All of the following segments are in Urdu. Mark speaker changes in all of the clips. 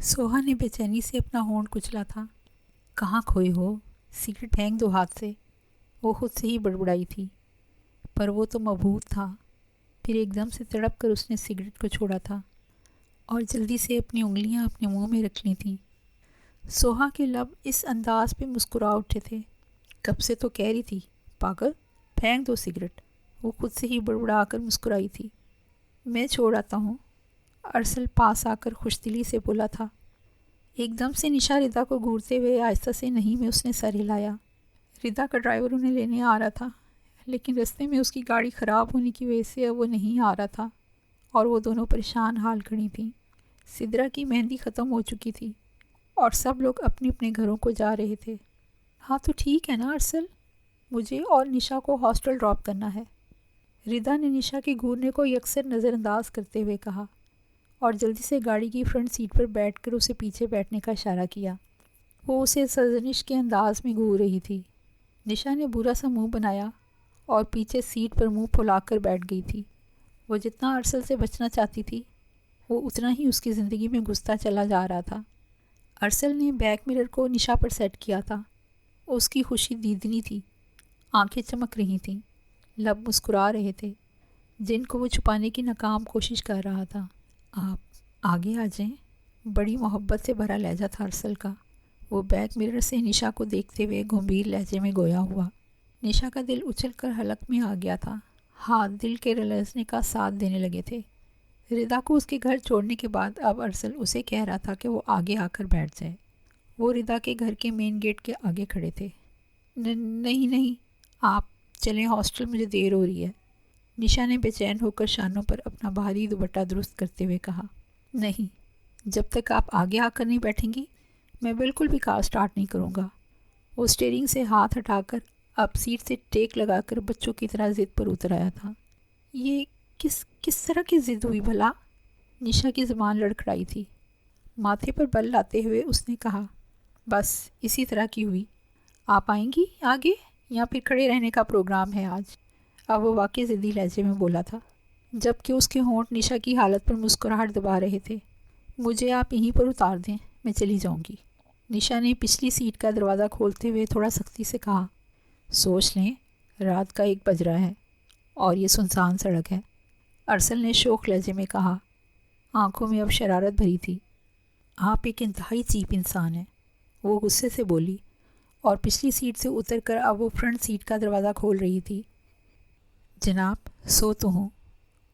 Speaker 1: سوہا نے بے چینی سے اپنا ہونٹ کچلا تھا۔ کہاں کھوئی ہو؟ سگریٹ پھینک دو ہاتھ سے، وہ خود سے ہی بڑبڑائی تھی۔ پر وہ تو مبہوت تھا۔ پھر ایک دم سے تڑپ کر اس نے سگریٹ کو چھوڑا تھا اور جلدی سے اپنی انگلیاں اپنے منہ میں رکھ لی تھیں۔ سوہا کے لب اس انداز پہ مسکرا اٹھے تھے۔ کب سے تو کہہ رہی تھی، پاگل پھینک دو سگریٹ، وہ خود سے ہی بڑبڑا کر مسکرائی تھی۔ میں چھوڑ آتا ہوں، ارسل پاس آ کر خوش دلی سے بولا تھا۔ ایک دم سے نشا ردا کو گھورتے ہوئے آہستہ سے نہیں میں اس نے سر ہلایا۔ ردا کا ڈرائیور انہیں لینے آ رہا تھا، لیکن رستے میں اس کی گاڑی خراب ہونے کی وجہ سے اب وہ نہیں آ رہا تھا اور وہ دونوں پریشان حال کھڑی تھیں۔ سدرا کی مہندی ختم ہو چکی تھی اور سب لوگ اپنے اپنے گھروں کو جا رہے تھے۔ ہاں تو ٹھیک ہے نا ارسل، مجھے اور نشا کو ہاسٹل ڈراپ کرنا ہے، ردا نے نشا کے گھورنے کو یکسر نظر انداز کرتے ہوئے کہا اور جلدی سے گاڑی کی فرنٹ سیٹ پر بیٹھ کر اسے پیچھے بیٹھنے کا اشارہ کیا۔ وہ اسے سرزنش کے انداز میں گھور رہی تھی۔ نشا نے برا سا منہ بنایا اور پیچھے سیٹ پر منہ پھلا کر بیٹھ گئی تھی۔ وہ جتنا ارسل سے بچنا چاہتی تھی، وہ اتنا ہی اس کی زندگی میں گھستا چلا جا رہا تھا۔ ارسل نے بیک مرر کو نشا پر سیٹ کیا تھا۔ اس کی خوشی دیدنی تھی، آنکھیں چمک رہی تھیں، لب مسکرا رہے تھے، جن کو وہ چھپانے کی ناکام کوشش کر رہا تھا۔ آپ آگے آ جائیں، بڑی محبت سے بھرا لہجہ تھا ارسل کا۔ وہ بیک مرر سے نشا کو دیکھتے ہوئے گمبھیر لہجے میں گویا ہوا۔ نشا کا دل اچھل کر حلق میں آ گیا تھا، ہاتھ دل کے رلزنے کا ساتھ دینے لگے تھے۔ ردا کو اس کے گھر چھوڑنے کے بعد اب ارسل اسے کہہ رہا تھا کہ وہ آگے آ کر بیٹھ جائے۔ وہ ردا کے گھر کے مین گیٹ کے آگے کھڑے تھے۔ نہیں نہیں، آپ چلیں ہاسٹل، مجھے دیر ہو رہی ہے، نشا نے بے چین ہو کر شانوں پر اپنا بھاری دوپٹہ درست کرتے ہوئے کہا۔ نہیں، جب تک آپ آگے آ کر نہیں بیٹھیں گی میں بالکل بھی کار سٹارٹ نہیں کروں گا۔ وہ اسٹیئرنگ سے ہاتھ ہٹا کر اب سیٹ سے ٹیک لگا کر بچوں کی طرح ضد پر اتر آیا تھا۔ یہ کس طرح کی ضد ہوئی بھلا؟ نشا کی زبان لڑکھڑائی تھی۔ ماتھے پر بل لاتے ہوئے اس نے کہا، بس اسی طرح کی ہوئی۔ آپ آئیں گی آگے یا پھر کھڑے رہنے کا پروگرام ہے آج؟ اب وہ واقعی ضدی لہجے میں بولا تھا، جبکہ اس کے ہونٹ نشا کی حالت پر مسکراہٹ دبا رہے تھے۔ مجھے آپ یہیں پر اتار دیں، میں چلی جاؤں گی، نشا نے پچھلی سیٹ کا دروازہ کھولتے ہوئے تھوڑا سختی سے کہا۔ سوچ لیں، رات کا 1 بج رہا ہے اور یہ سنسان سڑک ہے، ارسل نے شوخ لہجے میں کہا۔ آنکھوں میں اب شرارت بھری تھی۔ آپ ایک انتہائی چیپ انسان ہیں، وہ غصے سے بولی اور پچھلی سیٹ سے اتر کر اب وہ فرنٹ سیٹ کا دروازہ کھول رہی تھی۔ جناب سو تو ہوں،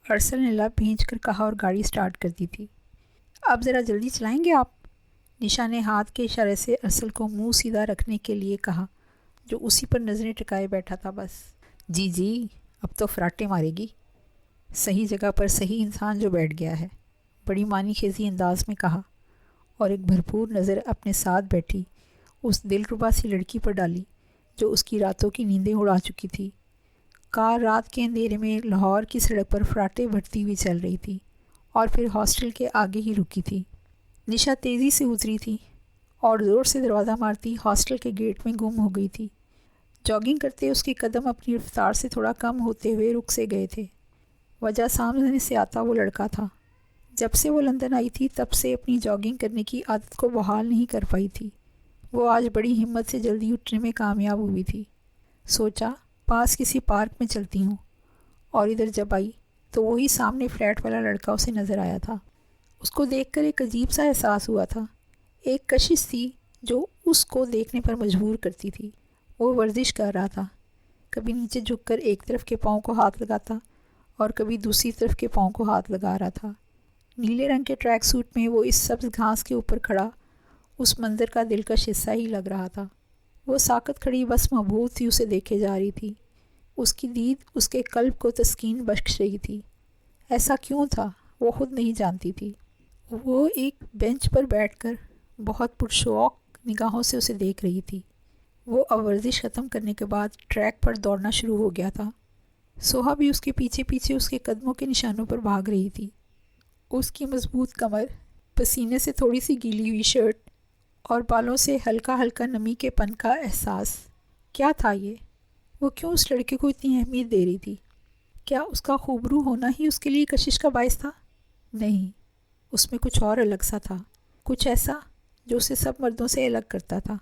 Speaker 1: ارسل نے لب بھینچ کر کہا اور گاڑی سٹارٹ کر دی تھی۔ اب ذرا جلدی چلائیں گے آپ؟ نشا نے ہاتھ کے اشارے سے ارسل کو منہ سیدھا رکھنے کے لیے کہا، جو اسی پر نظریں ٹکائے بیٹھا تھا۔ بس جی اب تو فراٹے مارے گی، صحیح جگہ پر صحیح انسان جو بیٹھ گیا ہے، بڑی معنی خیزی انداز میں کہا اور ایک بھرپور نظر اپنے ساتھ بیٹھی اس دلربا سی لڑکی پر ڈالی جو اس کی راتوں کی نیندیں اڑا چکی تھی۔ کار رات کے اندھیرے میں لاہور کی سڑک پر فراٹے بھرتی ہوئی چل رہی تھی اور پھر ہاسٹل کے آگے ہی رکی تھی۔ نشا تیزی سے اتری تھی اور زور سے دروازہ مارتی ہاسٹل کے گیٹ میں گم ہو گئی تھی۔ جاگنگ کرتے اس کے قدم اپنی رفتار سے تھوڑا کم ہوتے ہوئے رک سے گئے تھے۔ وجہ سامنے سے آتا وہ لڑکا تھا۔ جب سے وہ لندن آئی تھی تب سے اپنی جاگنگ کرنے کی عادت کو بحال نہیں کر پائی تھی۔ وہ آج بڑی ہمت سے جلدی اٹھنے میں کامیاب ہوئی تھی۔ سوچا پاس کسی پارک میں چلتی ہوں، اور ادھر جب آئی تو وہی سامنے فلیٹ والا لڑکا اسے نظر آیا تھا۔ اس کو دیکھ کر ایک عجیب سا احساس ہوا تھا، ایک کشش تھی جو اس کو دیکھنے پر مجبور کرتی تھی۔ وہ ورزش کر رہا تھا، کبھی نیچے جھک کر ایک طرف کے پاؤں کو ہاتھ لگاتا اور کبھی دوسری طرف کے پاؤں کو ہاتھ لگا رہا تھا۔ نیلے رنگ کے ٹریک سوٹ میں وہ اس سبز گھاس کے اوپر کھڑا اس منظر کا دلکش حصہ ہی لگ رہا تھا۔ وہ ساکت کھڑی بس مبہوت سی اسے دیکھے جا رہی تھی۔ اس کی دید اس کے قلب کو تسکین بخش رہی تھی۔ ایسا کیوں تھا وہ خود نہیں جانتی تھی۔ وہ ایک بینچ پر بیٹھ کر بہت پرشوق نگاہوں سے اسے دیکھ رہی تھی۔ وہ اب ورزش ختم کرنے کے بعد ٹریک پر دوڑنا شروع ہو گیا تھا۔ سوہا بھی اس کے پیچھے پیچھے اس کے قدموں کے نشانوں پر بھاگ رہی تھی۔ اس کی مضبوط کمر، پسینے سے تھوڑی سی گیلی ہوئی شرٹ اور بالوں سے ہلکا ہلکا نمی کے پن کا احساس، کیا تھا یہ؟ وہ کیوں اس لڑکے کو اتنی اہمیت دے رہی تھی؟ کیا اس کا خوبرو ہونا ہی اس کے لیے کشش کا باعث تھا؟ نہیں، اس میں کچھ اور الگ سا تھا، کچھ ایسا جو اسے سب مردوں سے الگ کرتا تھا۔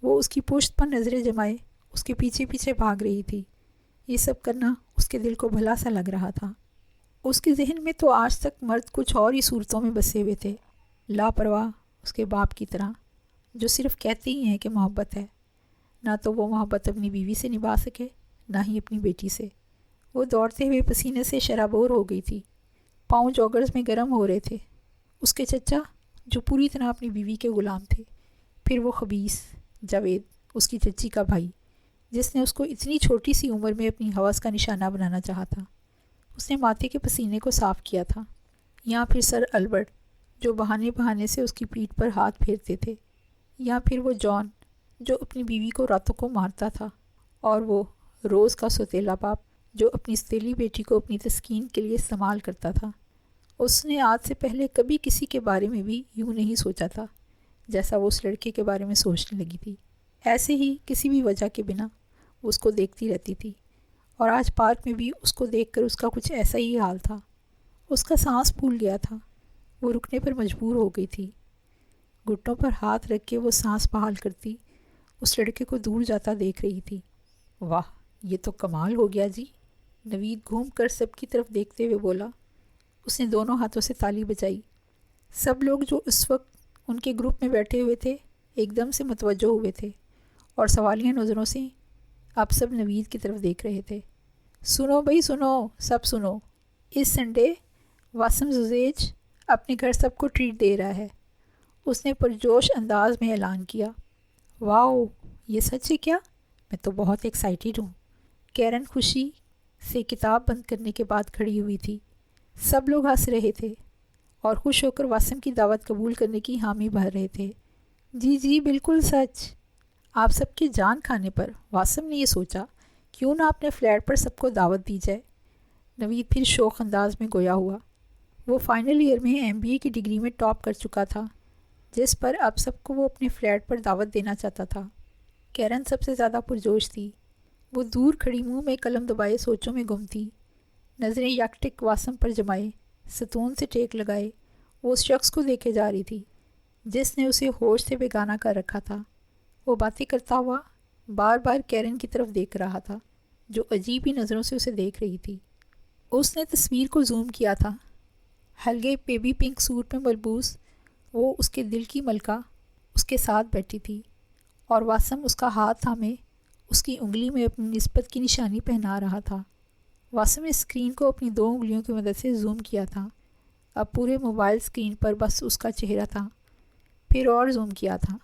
Speaker 1: وہ اس کی پشت پر نظریں جمائے اس کے پیچھے پیچھے بھاگ رہی تھی۔ یہ سب کرنا اس کے دل کو بھلا سا لگ رہا تھا۔ اس کے ذہن میں تو آج تک مرد کچھ اور ہی صورتوں میں بسے ہوئے تھے، لاپرواہ اس کے باپ کی طرح، جو صرف کہتے ہی ہیں کہ محبت ہے، نہ تو وہ محبت اپنی بیوی سے نبھا سکے نہ ہی اپنی بیٹی سے۔ وہ دوڑتے ہوئے پسینے سے شرابور ہو گئی تھی، پاؤں جوگرز میں گرم ہو رہے تھے۔ اس کے چچا جو پوری طرح اپنی بیوی کے غلام تھے، پھر وہ خبیث جاوید، اس کی چچی کا بھائی، جس نے اس کو اتنی چھوٹی سی عمر میں اپنی ہوس کا نشانہ بنانا چاہا تھا۔ اس نے ماتھے کے پسینے کو صاف کیا تھا۔ یا پھر سر البرٹ، جو بہانے بہانے سے اس کی پیٹھ پر ہاتھ پھیرتے تھے۔ یا پھر وہ جان، جو اپنی بیوی کو راتوں کو مارتا تھا۔ اور وہ روز کا سوتیلا باپ، جو اپنی سوتیلی بیٹی کو اپنی تسکین کے لیے استعمال کرتا تھا۔ اس نے آج سے پہلے کبھی کسی کے بارے میں بھی یوں نہیں سوچا تھا جیسا وہ اس لڑکے کے بارے میں سوچنے لگی تھی۔ ایسے ہی کسی بھی وجہ کے بنا وہ اس کو دیکھتی رہتی تھی، اور آج پارک میں بھی اس کو دیکھ کر اس کا کچھ ایسا ہی حال تھا۔ اس کا سانس پھول گیا تھا، وہ رکنے پر مجبور ہو گئی تھی۔ گھٹنوں پر ہاتھ رکھ کے وہ سانس بحال کرتی اس لڑکے کو دور جاتا دیکھ رہی تھی۔ واہ، یہ تو کمال ہو گیا جی، نوید گھوم کر سب کی طرف دیکھتے ہوئے بولا۔ اس نے دونوں ہاتھوں سے تالی بجائی۔ سب لوگ جو اس وقت ان کے گروپ میں بیٹھے ہوئے تھے ایک دم سے متوجہ ہوئے تھے، اور سوالیہ نظروں سے اب سب نوید کی طرف دیکھ رہے تھے۔ سنو بھائی سنو، سب سنو، اس سنڈے واسم زوزیج اپنے گھر سب کو ٹریٹ دے رہا ہے، اس نے پرجوش انداز میں اعلان کیا۔ واؤ، یہ سچ ہے کیا؟ میں تو بہت ایکسائٹیڈ ہوں۔ کیرن خوشی سے کتاب بند کرنے کے بعد کھڑی ہوئی تھی۔ سب لوگ ہنس رہے تھے اور خوش ہو کر واسم کی دعوت قبول کرنے کی حامی بھر رہے تھے۔ جی جی بالکل سچ۔ آپ سب کے جان کھانے پر واسم نے یہ سوچا کیوں نہ اپنے فلیٹ پر سب کو دعوت دی جائے۔ نوید پھر شوق انداز میں گویا ہوا۔ وہ فائنل ایئر میں MBA کی ڈگری میں ٹاپ کر چکا تھا، جس پر اب سب کو وہ اپنے فلیٹ پر دعوت دینا چاہتا تھا۔ کیرن سب سے زیادہ پرجوش تھی۔ وہ دور کھڑی منہ میں قلم دبائے سوچوں میں گم تھی، نظریں یکٹک واسم پر جمائے، ستون سے ٹیک لگائے وہ اس شخص کو دیکھے جا رہی تھی جس نے اسے ہوش سے بیگانہ کر رکھا تھا۔ وہ باتیں کرتا ہوا بار بار کیرن کی طرف دیکھ رہا تھا، جو عجیب ہی نظروں سے اسے دیکھ رہی تھی۔ اس نے تصویر کو زوم کیا تھا۔ ہلکے بیبی پنک سوٹ میں ملبوس وہ اس کے دل کی ملکہ اس کے ساتھ بیٹھی تھی، اور واسم اس کا ہاتھ تھامے اس کی انگلی میں اپنی نسبت کی نشانی پہنا رہا تھا۔ واسم نے اسکرین کو اپنی 2 انگلیوں کی مدد سے زوم کیا تھا۔ اب پورے موبائل اسکرین پر بس اس کا چہرہ تھا، پھر اور زوم کیا تھا۔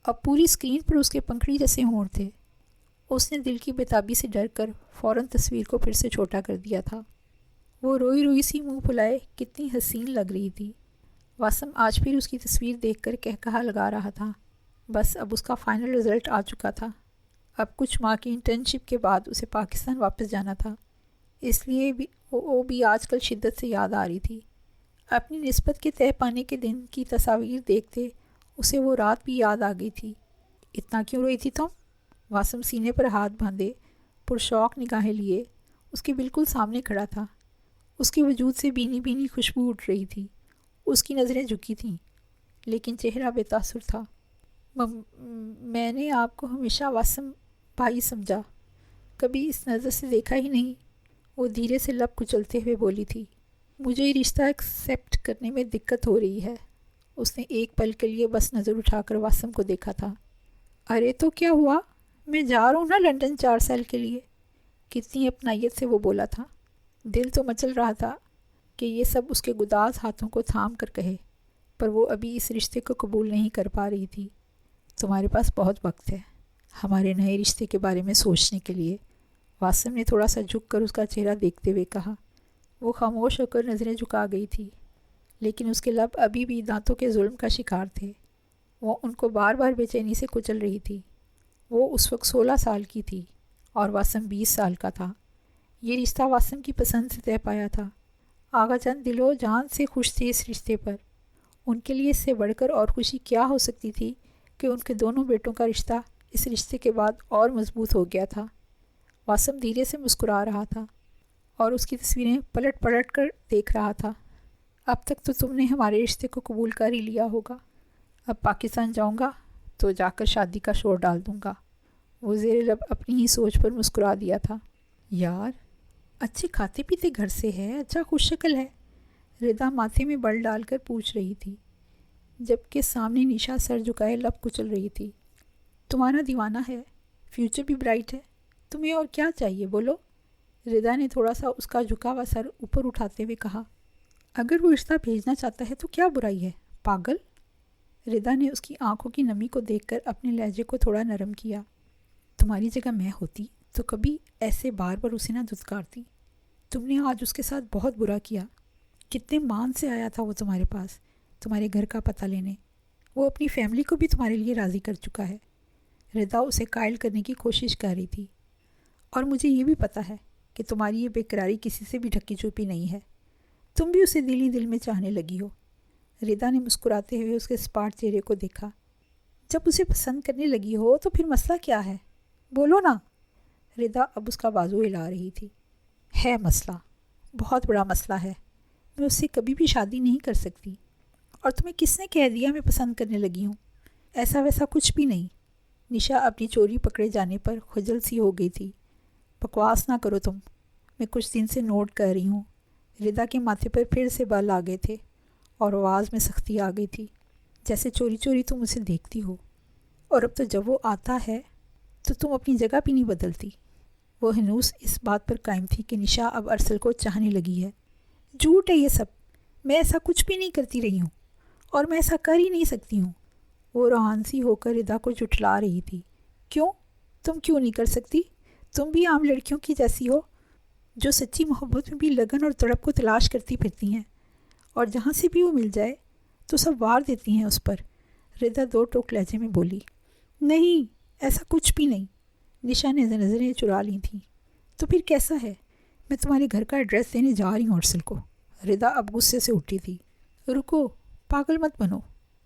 Speaker 1: اب پوری اسکرین پر اس کے پنکھڑی جیسے ہونٹ تھے۔ اس نے دل کی بےتابی سے ڈر کر فوراً تصویر کو پھر سے چھوٹا کر دیا تھا۔ وہ روئی روئی سی منہ پھلائے کتنی حسین لگ رہی تھی۔ واسم آج پھر اس کی تصویر دیکھ کر کہا لگا رہا تھا۔ بس اب اس کا فائنل رزلٹ آ چکا تھا۔ اب کچھ ماہ کی انٹرنشپ کے بعد اسے پاکستان واپس جانا تھا، اس لیے وہ بھی آج کل شدت سے یاد آ رہی تھی۔ اپنی نسبت کے طے پانے کے دن کی تصاویر دیکھتے اسے وہ رات بھی یاد آ گئی تھی۔ اتنا کیوں روئی تھی تم؟ واسم سینے پر ہاتھ باندھے پرشوق نگاہیں لیے اس کے بالکل سامنے کھڑا تھا۔ اس کے وجود سے بینی بینی خوشبو اٹھ رہی تھی۔ اس کی نظریں جھکی تھیں لیکن چہرہ بے تاثر تھا۔ میں نے آپ کو ہمیشہ واسم بھائی سمجھا، کبھی اس نظر سے دیکھا ہی نہیں، وہ دھیرے سے لب کچلتے ہوئے بولی تھی۔ مجھے یہ رشتہ ایکسیپٹ کرنے میں دقت ہو رہی ہے۔ اس نے ایک پل کے لیے بس نظر اٹھا کر واسم کو دیکھا تھا۔ ارے تو کیا ہوا، میں جا رہا ہوں نا لنڈن 4 سال کے لیے، کتنی اپنائیت سے وہ بولا تھا۔ دل تو مچل رہا تھا کہ یہ سب اس کے گداز ہاتھوں کو تھام کر کہے، پر وہ ابھی اس رشتے کو قبول نہیں کر پا رہی تھی۔ تمہارے پاس بہت وقت ہے ہمارے نئے رشتے کے بارے میں سوچنے کے لیے، واسم نے تھوڑا سا جھک کر اس کا چہرہ دیکھتے ہوئے کہا۔ وہ خاموش ہو کر نظریں جھکا گئی تھی، لیکن اس کے لب ابھی بھی دانتوں کے ظلم کا شکار تھے۔ وہ ان کو بار بار بے چینی سے کچل رہی تھی۔ وہ اس وقت 16 سال کی تھی اور واسم 20 سال کا تھا۔ یہ رشتہ واسم کی پسند سے طے پایا تھا۔ آغا جان دل و جان سے خوش تھے اس رشتے پر۔ ان کے لیے اس سے بڑھ کر اور خوشی کیا ہو سکتی تھی کہ ان کے دونوں بیٹوں کا رشتہ اس رشتے کے بعد اور مضبوط ہو گیا تھا۔ واسم دھیرے سے مسکرا رہا تھا اور اس کی تصویریں پلٹ پلٹ کر دیکھ رہا تھا۔ اب تک تو تم نے ہمارے رشتے کو قبول کر ہی لیا ہوگا، اب پاکستان جاؤں گا تو جا کر شادی کا شور ڈال دوں گا۔ وہ زیر لب اپنی ہی سوچ پر مسکرا دیا تھا۔ یار اچھے کھاتے پیتے گھر سے ہے، اچھا خوش شکل ہے، ردا ماتھے میں بل ڈال کر پوچھ رہی تھی، جبکہ سامنے نشا سر جھکائے لب کچل رہی تھی۔ تمہارا دیوانہ ہے، فیوچر بھی برائٹ ہے، تمہیں اور کیا چاہیے بولو؟ ردا نے تھوڑا سا اس کا جھکا ہوا سر اوپر اٹھاتے ہوئے کہا۔ اگر وہ رشتہ بھیجنا چاہتا ہے تو کیا برائی ہے، پاگل؟ ردا نے اس کی آنکھوں کی نمی کو دیکھ کر اپنے لہجے کو تھوڑا نرم کیا۔ تمہاری جگہ میں ہوتی تو کبھی ایسے بار بار اسے نہ دھتکارتی۔ تم نے آج اس کے ساتھ بہت برا کیا۔ کتنے مان سے آیا تھا وہ تمہارے پاس، تمہارے گھر کا پتہ لینے۔ وہ اپنی فیملی کو بھی تمہارے لیے راضی کر چکا ہے۔ ردا اسے قائل کرنے کی کوشش کر رہی تھی۔ اور مجھے یہ بھی پتہ ہے کہ تمہاری یہ بے قراری کسی سے بھی ڈھکی چھپی نہیں ہے، تم بھی اسے دل ہی دل میں چاہنے لگی ہو۔ ردا نے مسکراتے ہوئے اس کے اسپاٹ چہرے کو دیکھا۔ جب اسے پسند کرنے لگی ہو تو پھر مسئلہ کیا ہے، بولو نا؟ ردا اب اس کا بازو ہلا رہی تھی۔ ہے مسئلہ، بہت بڑا مسئلہ ہے، میں اس سے کبھی بھی شادی نہیں کر سکتی۔ اور تمہیں کس نے کہہ دیا میں پسند کرنے لگی ہوں؟ ایسا ویسا کچھ بھی نہیں۔ نشا اپنی چوری پکڑے جانے پر خجل سی ہو گئی تھی۔ بکواس نہ کرو تم، میں کچھ دن سے نوٹ کر رہی ہوں۔ ردا کے ماتھے پر پھر سے بال آ گئے تھے اور آواز میں سختی آ گئی تھی، جیسے چوری چوری تم اسے دیکھتی ہو، اور اب تو جب وہ آتا ہے تو تم اپنی جگہ بھی نہیں بدلتی۔ وہ ہنوز اس بات پر قائم تھی کہ نشا اب ارسل کو چاہنے لگی ہے۔ جھوٹ ہے یہ سب، میں ایسا کچھ بھی نہیں کرتی رہی ہوں، اور میں ایسا کر ہی نہیں سکتی ہوں۔ وہ روحانسی ہو کر ردا کو جھٹلا رہی تھی۔ کیوں؟ تم کیوں نہیں کر سکتی؟ تم بھی عام لڑکیوں کی جیسی ہو، جو سچی محبت میں بھی لگن اور تڑپ کو تلاش کرتی پھرتی ہیں، اور جہاں سے بھی وہ مل جائے تو سب وار دیتی ہیں اس پر۔ ردا دو ٹوک لہجے میں بولی۔ نہیں، ایسا کچھ بھی نہیں۔ نشا نے نظریں چرا لی تھیں۔ تو پھر کیسا ہے؟ میں تمہارے گھر کا ایڈریس دینے جا رہی ہوں ارسل کو۔ ردا اب غصے سے اٹھی تھی۔ رکو، پاگل مت بنو۔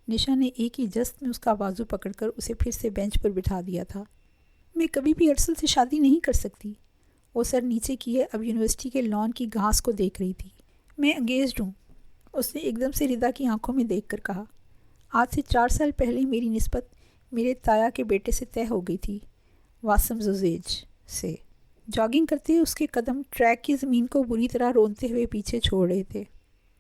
Speaker 1: نشا نے ایک ہی جست میں اس کا بازو پکڑ کر اسے پھر سے بینچ پر بٹھا دیا تھا۔ میں کبھی بھی ارسل سے شادی نہیں کر سکتی۔ وہ سر نیچے کیے اب یونیورسٹی کے لان کی گھاس کو دیکھ رہی تھی۔ میں انگیجڈ ہوں، اس نے ایک دم سے ردا کی آنکھوں میں دیکھ کر کہا۔ آج سے 4 سال پہلے میری نسبت میرے تایا کے بیٹے سے طے ہو گئی تھی، واسم زوزیج سے۔ جاگنگ کرتے اس کے قدم ٹریک کی زمین کو بری طرح رونتے ہوئے پیچھے چھوڑ رہے تھے۔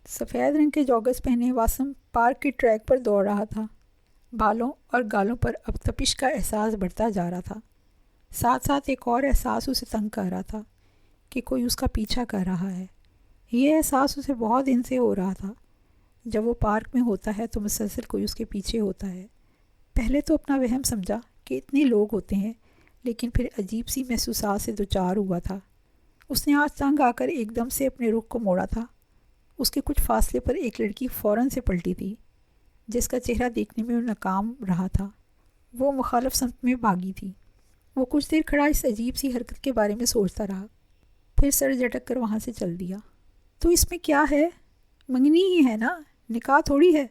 Speaker 1: سفید رنگ کے جاگرز پہنے واسم پارک کے ٹریک پر دوڑ رہا تھا۔ بالوں اور گالوں پر اب تپش کا احساس بڑھتا جا رہا تھا۔ ساتھ ساتھ ایک اور احساس اسے تنگ کر رہا تھا کہ کوئی اس کا پیچھا کر رہا ہے۔ یہ احساس اسے بہت دن سے ہو رہا تھا۔ جب وہ پارک میں ہوتا ہے تو مسلسل کوئی اس کے پیچھے ہوتا ہے۔ پہلے تو اپنا وہم سمجھا کہ اتنے لوگ ہوتے ہیں، لیکن پھر عجیب سی محسوسات سے دوچار ہوا تھا۔ اس نے آج تنگ آ کر ایک دم سے اپنے رخ کو موڑا تھا۔ اس کے کچھ فاصلے پر ایک لڑکی فوراً سے پلٹی تھی، جس کا چہرہ دیکھنے میں ناکام رہا تھا۔ وہ مخالف سمت میں بھاگی تھی۔ وہ کچھ دیر کھڑا اس عجیب سی حرکت کے بارے میں سوچتا رہا، پھر سر جھٹک کر وہاں سے چل دیا۔ تو اس میں کیا ہے؟ منگنی ہی ہے نا، نکاح تھوڑی ہے،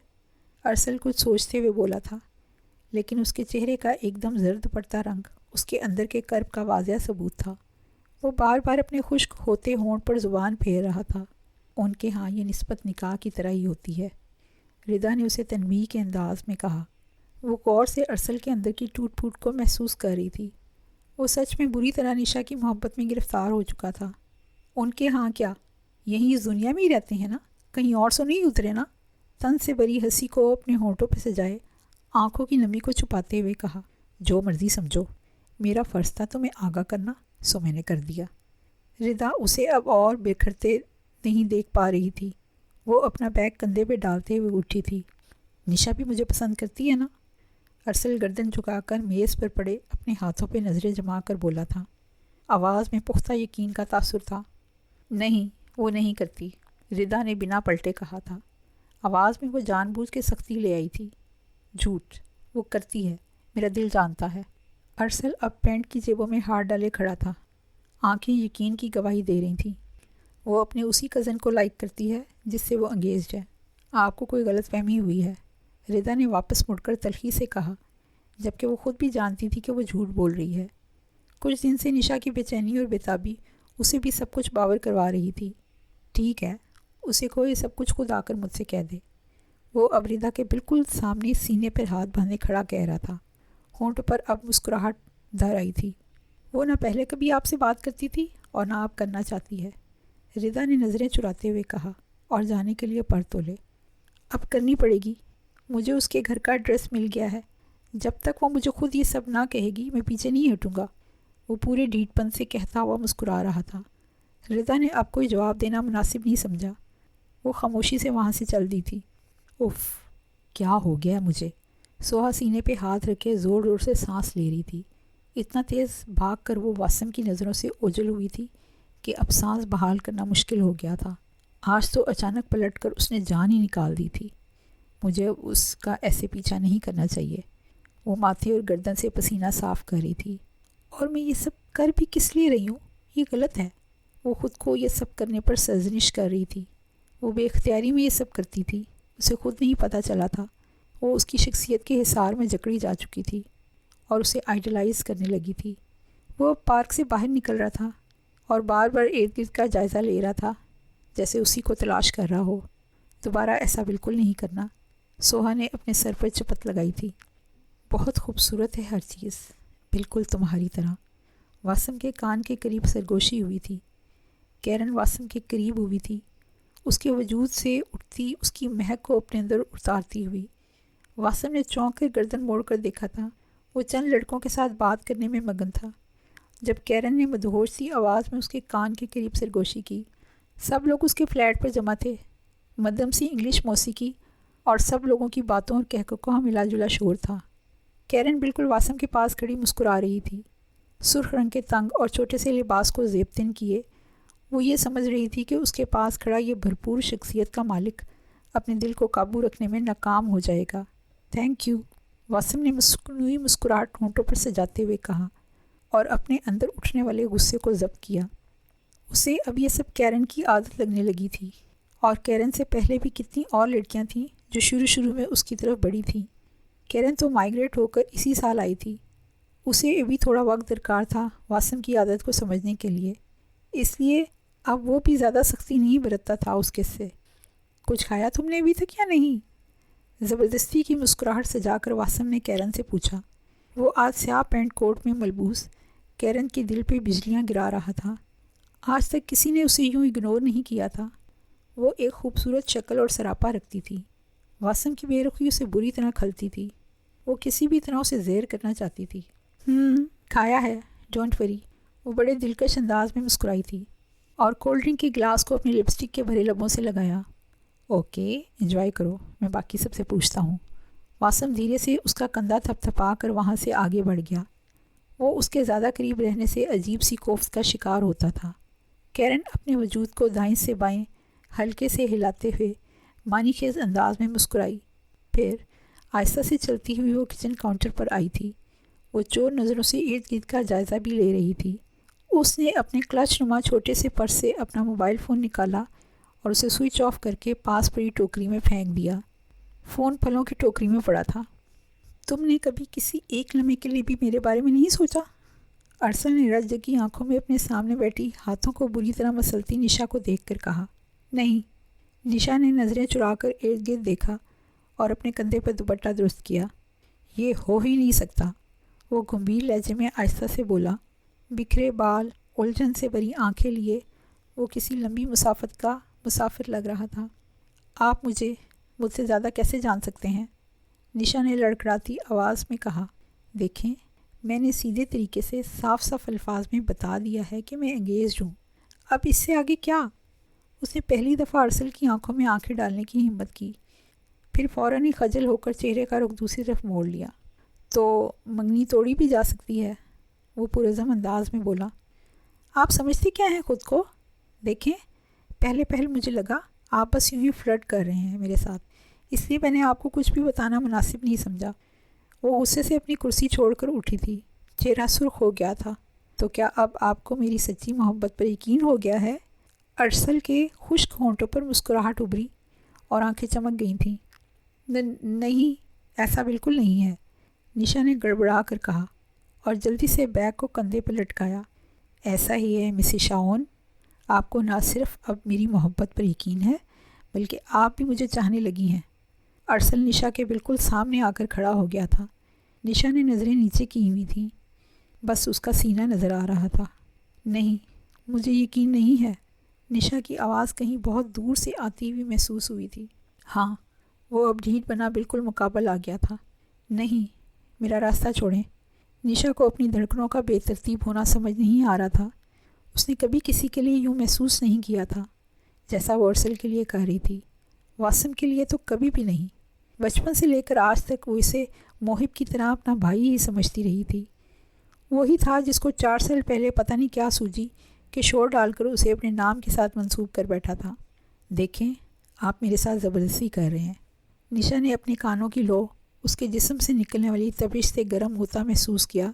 Speaker 1: ارسل کچھ سوچتے ہوئے بولا تھا، لیکن اس کے چہرے کا ایک دم زرد پڑتا رنگ اس کے اندر کے کرب کا واضح ثبوت تھا۔ وہ بار بار اپنے خشک ہوتے ہونٹ پر زبان پھیر رہا تھا۔ ان کے ہاں یہ نسبت نکاح کی طرح ہی ہوتی ہے، ردا نے اسے تنبیہ کے انداز میں کہا۔ وہ غور سے ارسل کے اندر کی ٹوٹ پھوٹ کو محسوس کر رہی تھی۔ وہ سچ میں بری طرح نشا کی محبت میں گرفتار ہو چکا تھا۔ ان کے ہاں کیا؟ یہیں اس دنیا میں ہی رہتے ہیں نا، کہیں اور سے نہیں اترے نا؟ تن سے بری ہنسی کو اپنے ہونٹوں پہ سجائے آنکھوں کی نمی کو چھپاتے ہوئے کہا۔ جو مرضی سمجھو، میرا فرض تھا تمہیں آگاہ کرنا، سو میں نے کر دیا۔ ردا اسے اب اور بکھرتے نہیں دیکھ پا رہی تھی۔ وہ اپنا بیگ کندھے پہ ڈالتے ہوئے اٹھی تھی۔ نشا بھی مجھے پسند کرتی ہے نا؟ ارسل گردن جھکا کر میز پر پڑے اپنے ہاتھوں پہ نظریں جما کر بولا تھا۔ آواز میں پختہ یقین کا تاثر تھا۔ نہیں، وہ نہیں کرتی، ردا نے بنا پلٹے کہا تھا۔ آواز میں وہ جان بوجھ کے سختی لے آئی تھی۔ جھوٹ، وہ کرتی ہے، میرا دل جانتا ہے۔ ارسل اب پینٹ کی جیبوں میں ہاتھ ڈالے کھڑا تھا۔ آنکھیں یقین کی گواہی دے رہی تھیں۔ وہ اپنے اسی کزن کو لائک کرتی ہے جس سے وہ انگیجڈ ہے۔ آپ کو کوئی غلط فہمی ہوئی ہے، ردا نے واپس مڑ کر تلخی سے کہا، جبکہ وہ خود بھی جانتی تھی کہ وہ جھوٹ بول رہی ہے۔ کچھ دن سے نشا کی بے چینی اور بےتابی اسے بھی سب کچھ باور کروا رہی تھی۔ ٹھیک ہے، اسے کوئی سب کچھ خود آ کر مجھ سے کہہ دے۔ وہ اب ردا کے بالکل سامنے سینے پر ہاتھ باندھے کھڑا کہہ رہا تھا۔ ہونٹ پر اب مسکراہٹ دھر آئی تھی۔ وہ نہ پہلے کبھی آپ سے بات کرتی تھی اور نہ آپ کرنا چاہتی ہے، ردا نے نظریں چراتے ہوئے کہا، اور جانے کے لیے پر تولے۔ اب کرنی پڑے گی، مجھے اس کے گھر کا ایڈریس مل گیا ہے، جب تک وہ مجھے خود یہ سب نہ کہے گی میں پیچھے نہیں ہٹوں گا، وہ پورے ڈھیٹ پن سے کہتا ہوا مسکرا رہا تھا۔ ردا نے اب کوئی جواب دینا مناسب نہیں سمجھا، وہ خاموشی سے وہاں سے چل دی تھی۔ اف، کیا ہو گیا مجھے؟ سوہا سینے پہ ہاتھ رکھے زور زور سے سانس لے رہی تھی۔ اتنا تیز بھاگ کر وہ واسم کی نظروں سے اوجھل ہوئی تھی کہ اب سانس بحال کرنا مشکل ہو گیا تھا۔ آج تو اچانک پلٹ کر اس نے جان ہی نکال دی تھی۔ مجھے اب اس کا ایسے پیچھا نہیں کرنا چاہیے۔ وہ ماتھے اور گردن سے پسینہ صاف کر رہی تھی۔ اور میں یہ سب کر بھی کس لیے رہی ہوں؟ یہ غلط ہے۔ وہ خود کو یہ سب کرنے پر سرزنش کر رہی تھی۔ وہ بے اختیاری میں یہ سب کرتی تھی، اسے خود نہیں پتہ چلا تھا۔ وہ اس کی شخصیت کے حصار میں جکڑی جا چکی تھی اور اسے آئیڈلائز کرنے لگی تھی۔ وہ اب پارک سے باہر نکل رہا تھا اور بار بار ارد گرد کا جائزہ لے رہا تھا، جیسے اسی کو تلاش کر رہا ہو۔ دوبارہ ایسا بالکل نہیں کرنا، سوہا نے اپنے سر پر چپت لگائی تھی۔ بہت خوبصورت ہے ہر چیز، بالکل تمہاری طرح۔ واسم کے کان کے قریب سرگوشی ہوئی تھی۔ کیرن واسم کے قریب ہوئی تھی، اس کے وجود سے اٹھتی اس کی مہک کو اپنے اندر اتارتی ہوئی۔ واسم نے چونک کر گردن موڑ کر دیکھا تھا۔ وہ چند لڑکوں کے ساتھ بات کرنے میں مگن تھا۔ جب کیرن نے مدہوش سی آواز میں اس کے کان کے قریب سرگوشی کی، سب لوگ اس کے فلیٹ پر جمع تھے۔ مدھم سی انگلش موسیقی اور سب لوگوں کی باتوں اور کہکوں کا ملا جلا شور تھا۔ کیرن بالکل واسم کے پاس کھڑی مسکرا رہی تھی۔ سرخ رنگ کے تنگ اور چھوٹے سے لباس کو زیب تن کیے وہ یہ سمجھ رہی تھی کہ اس کے پاس کھڑا یہ بھرپور شخصیت کا مالک اپنے دل کو قابو رکھنے میں ناکام ہو جائے گا۔ تھینک یو، واسم نے مصنوعی مسکراہٹ ہونٹوں پر سجاتے ہوئے کہا اور اپنے اندر اٹھنے والے غصے کو ضبط کیا۔ اسے اب یہ سب کیرن کی عادت لگنے لگی تھی، اور کیرن سے پہلے بھی کتنی اور لڑکیاں تھیں جو شروع میں اس کی طرف بڑھی تھیں۔ کیرن تو مائیگریٹ ہو کر اسی سال آئی تھی۔ اسے ابھی تھوڑا وقت درکار تھا واسم کی عادت کو سمجھنے کے لیے، اس لیے اب وہ بھی زیادہ سختی نہیں برتتا تھا اس کے سے۔ کچھ کھایا تم نے ابھی تک یا نہیں؟ زبردستی کی مسکراہٹ سجا کر واسم نے کیرن سے پوچھا۔ وہ آج سیاہ پینٹ کوٹ میں ملبوس کیرن کے دل پہ بجلیاں گرا رہا تھا۔ آج تک کسی نے اسے یوں اگنور نہیں کیا تھا۔ وہ ایک خوبصورت شکل اور سراپا رکھتی تھی۔ واسم کی بے رخی اسے بری طرح کھلتی تھی۔ وہ کسی بھی طرح اسے زیر کرنا چاہتی تھی۔ کھایا ہے، ڈونٹ وری، وہ بڑے دلکش انداز میں مسکرائی تھی اور کولڈ ڈرنک کے گلاس کو اپنی لپسٹک کے بھرے لبوں سے لگایا۔ اوکے، انجوائے کرو، میں باقی سب سے پوچھتا ہوں۔ واسم دھیرے سے اس کا کندھا تھپ تھپا کر وہاں سے آگے بڑھ گیا۔ وہ اس کے زیادہ قریب رہنے سے عجیب سی کوفت کا شکار ہوتا تھا۔ کیرن اپنے وجود کو دائیں سے بائیں ہلکے سے ہلاتے ہوئے معنی خیز انداز میں مسکرائی، پھر آہستہ سے چلتی ہوئی وہ کچن کاؤنٹر پر آئی تھی۔ وہ چور نظروں سے ارد گرد کا جائزہ بھی لے رہی تھی۔ اس نے اپنے کلچ نما چھوٹے سے پرس سے اپنا موبائل فون نکالا اور اسے سوئچ آف کر کے پاس پڑی ٹوکری میں پھینک دیا۔ فون پھلوں کی ٹوکری میں پڑا تھا۔ تم نے کبھی کسی ایک لمحے کے لیے بھی میرے بارے میں نہیں سوچا؟ ارسل نے رج جگی آنکھوں میں اپنے سامنے بیٹھی ہاتھوں کو بری طرح مسلتی نشا کو دیکھ کر کہا۔ نہیں۔ نشا نے نظریں چرا کر ارد گرد دیکھا اور اپنے کندھے پر دوپٹہ درست کیا۔ یہ ہو ہی نہیں سکتا، وہ گمبھیر لہجے میں آہستہ سے بولا۔ بکھرے بال، الجھن سے بھری آنکھیں لیے وہ کسی لمبی مسافت کا مسافر لگ رہا تھا۔ آپ مجھ سے زیادہ کیسے جان سکتے ہیں؟ نشا نے لڑکھڑاتی آواز میں کہا۔ دیکھیں، میں نے سیدھے طریقے سے صاف صاف الفاظ میں بتا دیا ہے کہ میں انگیزڈ ہوں، اب اس سے آگے کیا؟ اس نے پہلی دفعہ ارسل کی آنکھوں میں آنکھیں ڈالنے کی ہمت کی، پھر فوراً ہی خجل ہو کر چہرے کا رخ دوسری طرف موڑ لیا۔ تو منگنی توڑی بھی جا سکتی ہے، وہ پرعزم انداز میں بولا۔ آپ سمجھتے کیا ہیں خود کو؟ دیکھیں، پہلے مجھے لگا آپ بس یوں ہی فلرٹ کر رہے ہیں میرے ساتھ، اس لیے میں نے آپ کو کچھ بھی بتانا مناسب نہیں سمجھا۔ وہ غصے سے اپنی کرسی چھوڑ کر اٹھی تھی، چہرہ سرخ ہو گیا تھا۔ تو کیا اب آپ کو میری سچی محبت پر یقین ہو گیا ہے؟ ارسل کے خشک ہونٹوں پر مسکراہٹ ابھری اور آنکھیں چمک گئی تھیں۔ نہیں، ایسا بالکل نہیں ہے، نشا نے گڑبڑا کر کہا اور جلدی سے بیگ کو کندھے پر لٹکایا۔ ایسا ہی ہے مسز شاون، آپ کو نہ صرف اب میری محبت پر یقین ہے بلکہ آپ بھی مجھے چاہنے لگی ہیں۔ ارسل نشا کے بالکل سامنے آ کر کھڑا ہو گیا تھا۔ نشا نے نظریں نیچے کی ہوئی تھیں، بس اس کا سینہ نظر آ رہا تھا۔ نہیں، مجھے یقین نہیں ہے۔ نشا کی آواز کہیں بہت دور سے آتی ہوئی محسوس ہوئی تھی۔ ہاں، وہ اب ڈھیٹ بنا بالکل مقابل آ گیا تھا۔ نہیں، میرا راستہ چھوڑیں۔ نشا کو اپنی دھڑکنوں کا بے ترتیب ہونا سمجھ نہیں آ رہا تھا۔ اس نے کبھی کسی کے لیے یوں محسوس نہیں کیا تھا جیسا وہ ارسل کے لیے کر رہی تھی۔ واسم کے لیے تو کبھی بھی نہیں۔ بچپن سے لے کر آج تک وہ اسے موہب کی طرح اپنا بھائی ہی سمجھتی رہی تھی۔ وہی تھا جس کو 4 سال پہلے پتہ نہیں کیا سوجی کہ شور ڈال کر اسے اپنے نام کے ساتھ منسوب کر بیٹھا تھا۔ دیکھیں، آپ میرے ساتھ زبردستی کر رہے ہیں۔ نشا نے اپنے کانوں کی لو اس کے جسم سے نکلنے والی تپش سے گرم ہوتا محسوس کیا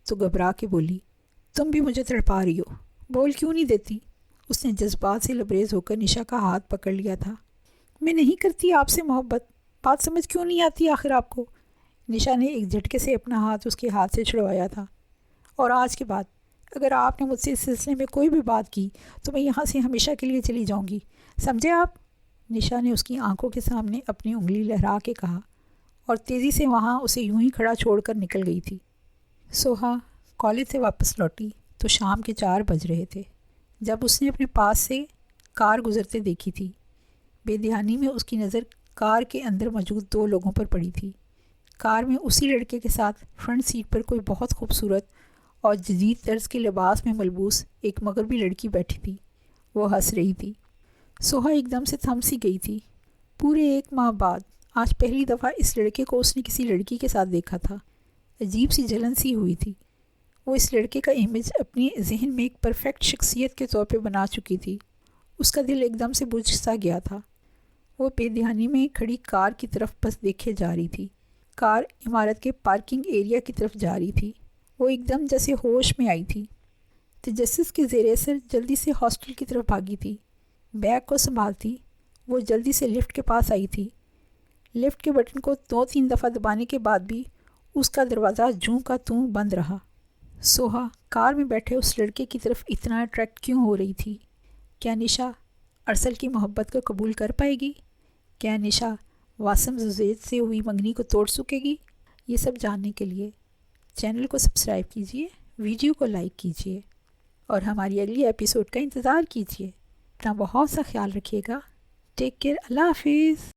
Speaker 1: تو گھبرا کے بولی، تم بھی مجھے تڑپا رہی ہو، بول کیوں نہیں دیتی؟ اس نے جذبات سے لبریز ہو کر نشا کا ہاتھ پکڑ لیا تھا۔ میں نہیں کرتی آپ سے محبت، بات سمجھ کیوں نہیں آتی آخر آپ کو؟ نشا نے ایک جھٹکے سے اپنا ہاتھ اس کے ہاتھ سے چھڑوایا تھا۔ اور آج کے بعد اگر آپ نے مجھ سے اس سلسلے میں کوئی بھی بات کی تو میں یہاں سے ہمیشہ کے لیے چلی جاؤں گی، سمجھے آپ؟ نشا نے اس کی آنکھوں کے سامنے اپنی انگلی لہرا کے کہا، اور تیزی سے وہاں اسے یوں ہی کھڑا چھوڑ کر نکل گئی تھی۔ سوہا کالج سے واپس لوٹی تو شام کے 4 بج رہے تھے جب اس نے اپنے پاس سے کار گزرتے دیکھی تھی۔ بے دھیانی میں اس کی نظر کار کے اندر موجود 2 لوگوں پر پڑی تھی۔ کار میں اسی لڑکے کے ساتھ فرنٹ سیٹ پر کوئی بہت خوبصورت اور جدید طرز کے لباس میں ملبوس ایک مغربی لڑکی بیٹھی تھی۔ وہ ہنس رہی تھی۔ سوہا ایک دم سے تھم سی گئی تھی۔ پورے 1 ماہ بعد آج پہلی دفعہ اس لڑکے کو اس نے کسی لڑکی کے ساتھ دیکھا تھا۔ عجیب سی جلن سی ہوئی تھی۔ وہ اس لڑکے کا امیج اپنی ذہن میں ایک پرفیکٹ شخصیت کے طور پہ بنا چکی تھی۔ اس کا دل ایک دم سے بجھ سا گیا تھا۔ وہ بے دھیانی میں کھڑی کار کی طرف بس دیکھے جا رہی تھی۔ کار عمارت کے پارکنگ ایریا کی طرف جا رہی تھی۔ وہ ایک دم جیسے ہوش میں آئی تھی۔ تجسس کے زیر اثر جلدی سے ہاسٹل کی طرف بھاگی تھی۔ بیگ کو سنبھالتی وہ جلدی سے لفٹ کے پاس آئی تھی۔ لفٹ کے بٹن کو 2-3 دفعہ دبانے کے بعد بھی اس کا دروازہ جوں کا توں بند رہا۔ سوہا کار میں بیٹھے اس لڑکے کی طرف اتنا اٹریکٹ کیوں ہو رہی تھی؟ کیا نشا ارسل کی محبت کو قبول کر پائے گی؟ کیا نشا واسم زید سے ہوئی منگنی کو توڑ سکے گی؟ یہ سب جاننے کے لیے چینل کو سبسکرائب کیجئے، ویڈیو کو لائک کیجئے اور ہماری اگلی ایپیسوڈ کا انتظار کیجئے۔ اپنا بہت سا خیال رکھیے گا۔ Take care. اللہ حافظ۔